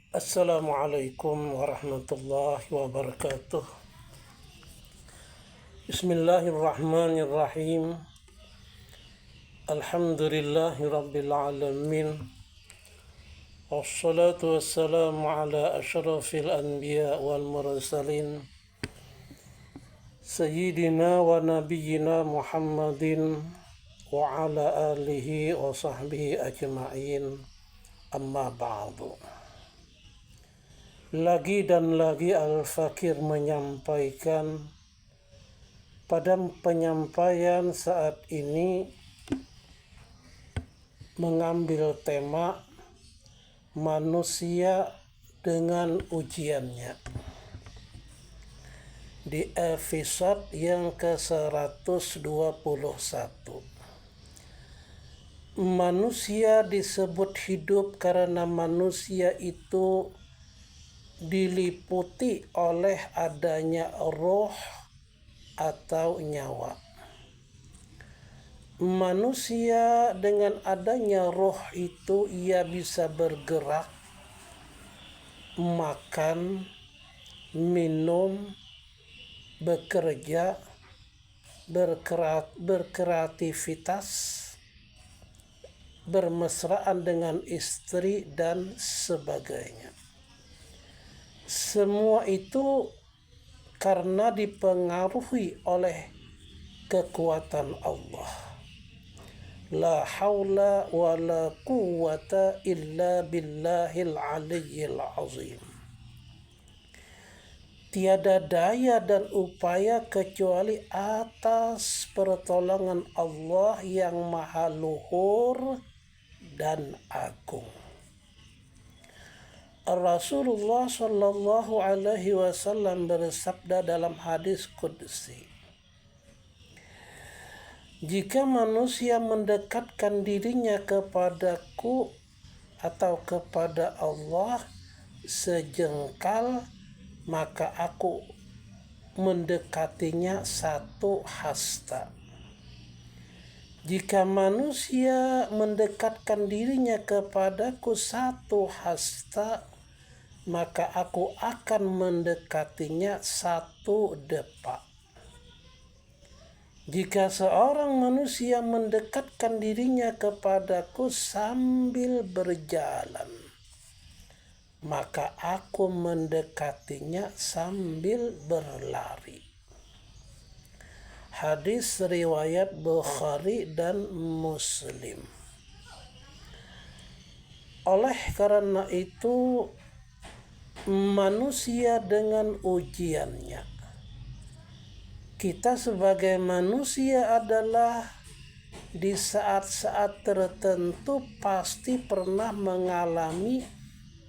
Assalamualaikum warahmatullahi wabarakatuh. Bismillahirrahmanirrahim. Alhamdulillahi rabbil alamin. Wassalatu wassalamu ala asyrafil anbiya wal mursalin. Sayyidina wa nabiyyina Muhammadin wa ala alihi wa sahbihi ajma'in. Amma ba'du. Lagi dan lagi Al-Fakir menyampaikan, pada penyampaian saat ini mengambil tema manusia dengan ujiannya. Di episode yang ke-121. Manusia disebut hidup karena manusia itu diliputi oleh adanya roh atau nyawa. Manusia dengan adanya roh itu ia bisa bergerak, makan, minum, bekerja, berkreativitas, bermesraan dengan istri dan sebagainya. Semua itu karena dipengaruhi oleh kekuatan Allah. La haula wa la quwwata illa billahil aliyyil azim. Tiada daya dan upaya kecuali atas pertolongan Allah yang maha luhur dan agung. Rasulullah Shallallahu Alaihi Wasallam bersabda dalam hadis qudsi, jika manusia mendekatkan dirinya kepadaku atau kepada Allah sejengkal, maka aku mendekatinya satu hasta. Jika manusia mendekatkan dirinya kepadaku satu hasta, maka aku akan mendekatinya satu depa. Jika seorang manusia mendekatkan dirinya kepadaku sambil berjalan, maka aku mendekatinya sambil berlari. Hadis riwayat Bukhari dan Muslim. Oleh karena itu, manusia dengan ujiannya. Kita sebagai manusia adalah di saat-saat tertentu pasti pernah mengalami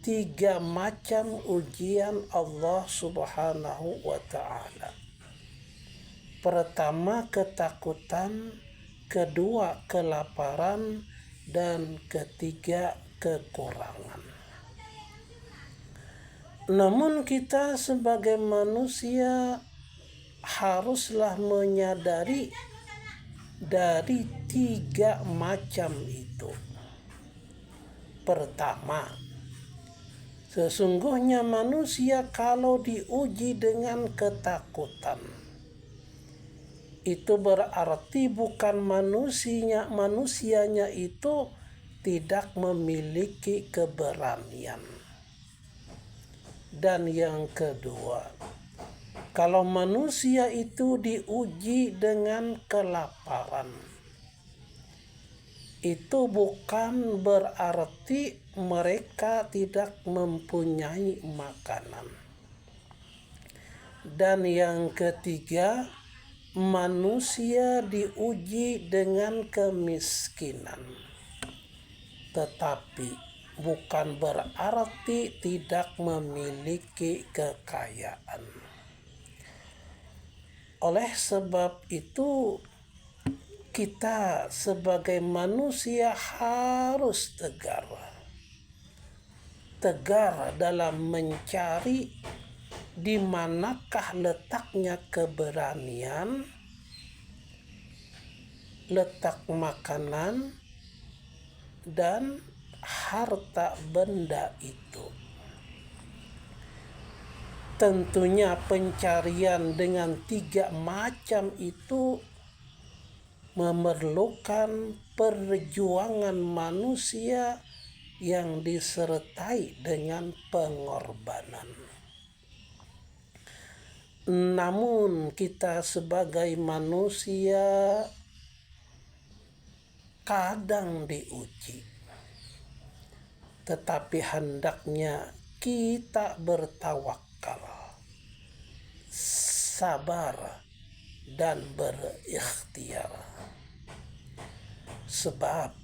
3 macam ujian Allah Subhanahu wa ta'ala. Pertama, ketakutan, kedua, kelaparan, dan ketiga, kekurangan. Namun kita sebagai manusia haruslah menyadari dari 3 macam itu. Pertama, sesungguhnya manusia kalau diuji dengan ketakutan, itu berarti bukan manusianya itu tidak memiliki keberanian. Dan yang kedua, kalau manusia itu diuji dengan kelaparan, itu bukan berarti mereka tidak mempunyai makanan. Dan yang ketiga, manusia diuji dengan kemiskinan, tetapi bukan berarti tidak memiliki kekayaan. Oleh sebab itu, kita sebagai manusia harus tegar dalam mencari di manakah letaknya keberanian, letak makanan, dan harta benda itu. Tentunya pencarian dengan 3 macam itu memerlukan perjuangan manusia yang disertai dengan pengorbanan. Namun kita sebagai manusia kadang diuji, tetapi hendaknya kita bertawakal, sabar, dan berikhtiar. Sebab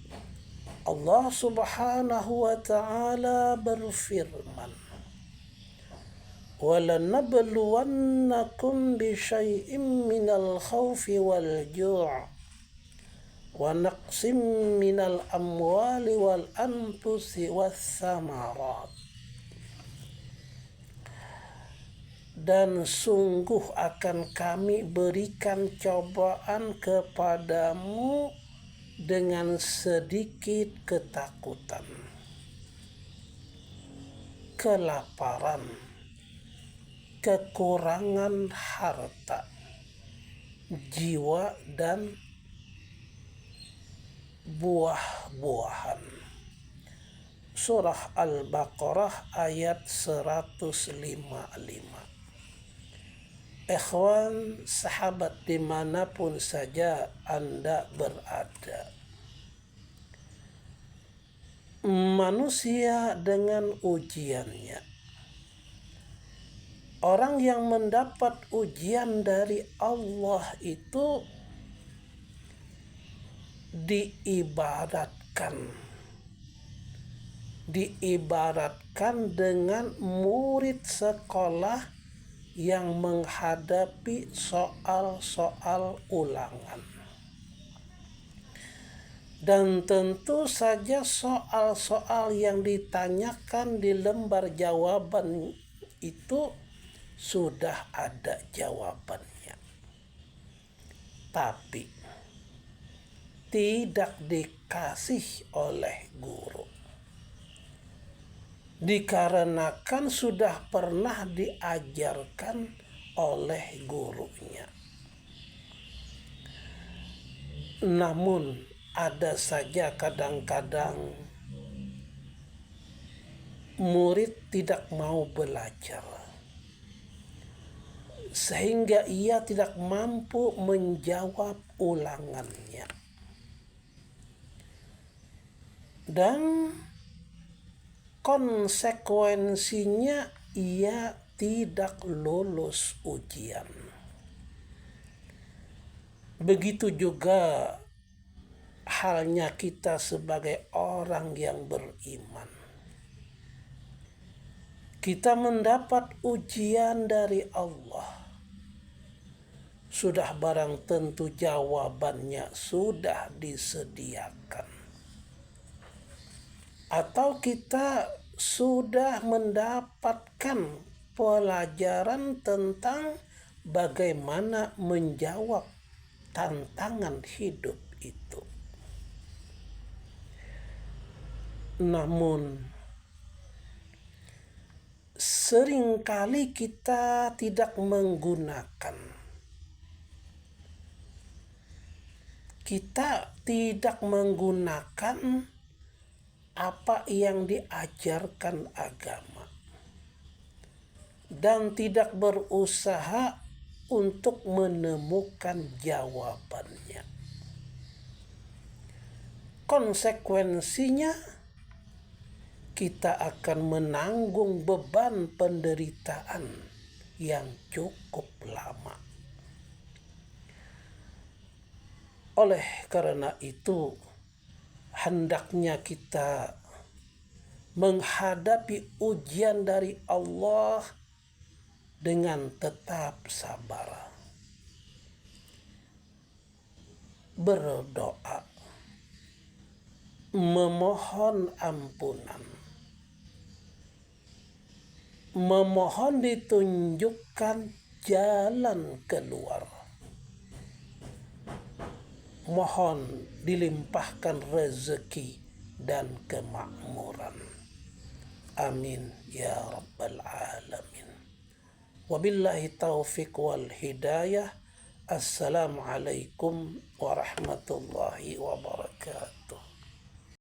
Allah Subhanahu wa ta'ala berfirman, وَلَنَبْلُوَنَّكُمْ بِشَيْءٍ مِّنَ الْخَوْفِ وَالْجُوعِ وَنَقْصٍ مِّنَ الْأَمْوَالِ وَالْأَنفُسِ وَالثَّمَرَاتِ. Dan sungguh akan kami berikan cobaan kepadamu dengan sedikit ketakutan, kelaparan, kekurangan harta, jiwa, dan buah-buahan. Surah Al-Baqarah ayat 155. Ikhwan, sahabat dimanapun saja Anda berada, manusia dengan ujiannya. Orang yang mendapat ujian dari Allah itu diibaratkan dengan murid sekolah yang menghadapi soal-soal ulangan. Dan tentu saja soal-soal yang ditanyakan di lembar jawaban itu sudah ada jawabannya, tapi tidak dikasih oleh guru, dikarenakan sudah pernah diajarkan oleh gurunya. Namun ada saja kadang-kadang murid tidak mau belajar, sehingga ia tidak mampu menjawab ulangannya. Dan konsekuensinya ia tidak lulus ujian. Begitu juga halnya kita sebagai orang yang beriman. Kita mendapat ujian dari Allah. Sudah barang tentu jawabannya sudah disediakan. Atau kita sudah mendapatkan pelajaran tentang bagaimana menjawab tantangan hidup itu. Namun seringkali kita tidak menggunakan. Kita tidak menggunakan apa yang diajarkan agama dan tidak berusaha untuk menemukan jawabannya. Konsekuensinya kita akan menanggung beban penderitaan yang cukup lama. Oleh karena itu, hendaknya kita menghadapi ujian dari Allah dengan tetap sabar, berdoa, memohon ampunan, memohon ditunjukkan jalan keluar, mohon dilimpahkan rezeki dan kemakmuran. Amin ya rabbal alamin. Wabillahi taufiq wal hidayah. Assalamualaikum warahmatullahi wabarakatuh.